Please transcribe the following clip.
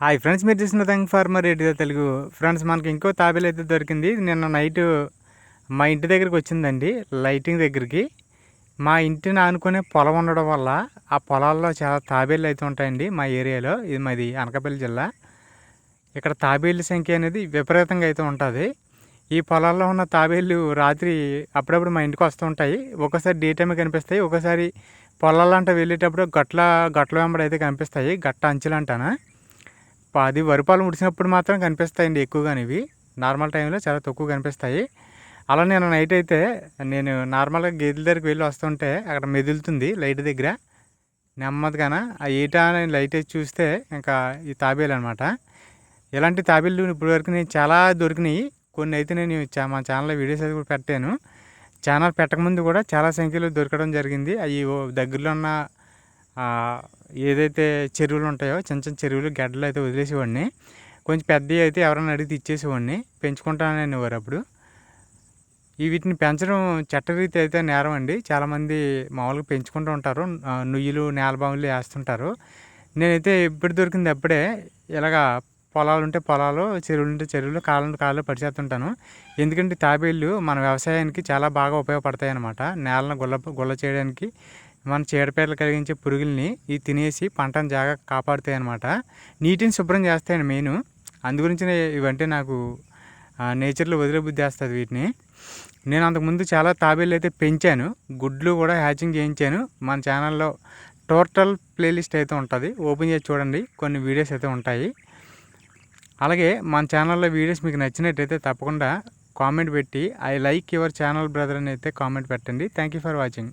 Hi friends, మీరు చూసిన thank farmer radio Telugu. Friends, మనకి ఇంకో తాబేలు అయితే దొరికింది. నిన్న నైట్ మా ఇంటి దగ్గరికి వచ్చిందండి, లైటింగ్ దగ్గరికి. మా ఇంటిని ఆనుకునే పొలం ఉండడం వల్ల ఆ పొలాల్లో చాలా తాబేళ్ళు అయితే ఉంటాయండి మా ఏరియాలో. ఇది మాది అనకాపల్లి జిల్లా. ఇక్కడ తాబేళ్ళ సంఖ్య అనేది విపరీతంగా అయితే ఉంటుంది. ఈ పొలాల్లో ఉన్న తాబేళ్ళు రాత్రి అప్పుడప్పుడు మా ఇంటికి వస్తూ ఉంటాయి. ఒక్కోసారి డే టైం కనిపిస్తాయి, ఒక్కోసారి పొలాలంట వెళ్ళేటప్పుడు గట్ల వెంబడి అయితే కనిపిస్తాయి. గట్ట అంచులు అంటానా, అది వరిపాలు ముడిచినప్పుడు మాత్రం కనిపిస్తాయండి ఎక్కువగానే. ఇవి నార్మల్ టైంలో చాలా తక్కువ కనిపిస్తాయి. అలా నేను నైట్ అయితే నేను నార్మల్గా గేదెల దగ్గరికి వెళ్ళి వస్తుంటే అక్కడ మెదులుతుంది లైట్ దగ్గర నెమ్మదిగాన. ఆ ఏటా అని లైట్ వేసి చూస్తే ఇంకా ఈ తాబేలు అనమాట. ఇలాంటి తాబేళ్ళు ఇప్పటివరకు నేను చాలా దొరికినాయి. కొన్ని అయితే నేను మా ఛానల్లో వీడియోస్ అయితే కూడా పెట్టాను. ఛానల్ పెట్టకముందు కూడా చాలా సంఖ్యలో దొరకడం జరిగింది. అవి దగ్గరలో ఉన్న ఏదైతే చెరువులు ఉంటాయో చిన్న చిన్న చెరువులు గడ్డలు అయితే వదిలేసేవాడిని. కొంచెం పెద్దవి అయితే ఎవరైనా అడిగితే ఇచ్చేసేవాడిని. పెంచుకుంటాననేవారు అప్పుడు. వీటిని పెంచడం చట్టరీతి అయితే నేరం అండి. చాలామంది మామూలుగా పెంచుకుంటూ ఉంటారు, నుయ్యులు నేలబాములు వేస్తుంటారు. నేనైతే ఎప్పుడు దొరికింది అప్పుడే ఇలాగా పొలాలు ఉంటే పొలాలు, చెరువులు ఉంటే చెరువులు, కాళ్ళంటే కాళ్ళు పడిచేస్తుంటాను. ఎందుకంటే తాబేళ్ళు మన వ్యవసాయానికి చాలా బాగా ఉపయోగపడతాయి అన్నమాట. నేలను గుల్ల చేయడానికి, మన చీడపీడలు కలిగించే పురుగుల్ని ఇవి తినేసి పంటను జాగ్రత్తగా కాపాడుతాయి అన్నమాట. నీటిని శుభ్రం చేస్తాయండి మెయిన్. అందుగురించి ఇవంటే నాకు నేచర్లో వదిలే బుద్ధి వేస్తుంది వీటిని. నేను అంతకుముందు చాలా తాబేళ్ళు అయితే పెంచాను, గుడ్లు కూడా హ్యాచింగ్ చేయించాను. మన ఛానల్లో టోటల్ ప్లేలిస్ట్ అయితే ఉంటుంది, ఓపెన్ చేసి చూడండి, కొన్ని వీడియోస్ అయితే ఉంటాయి. అలాగే మన ఛానల్లో వీడియోస్ మీకు నచ్చినట్టయితే తప్పకుండా కామెంట్ పెట్టి I like your channel brother అని అయితే కామెంట్ పెట్టండి. Thank you for watching.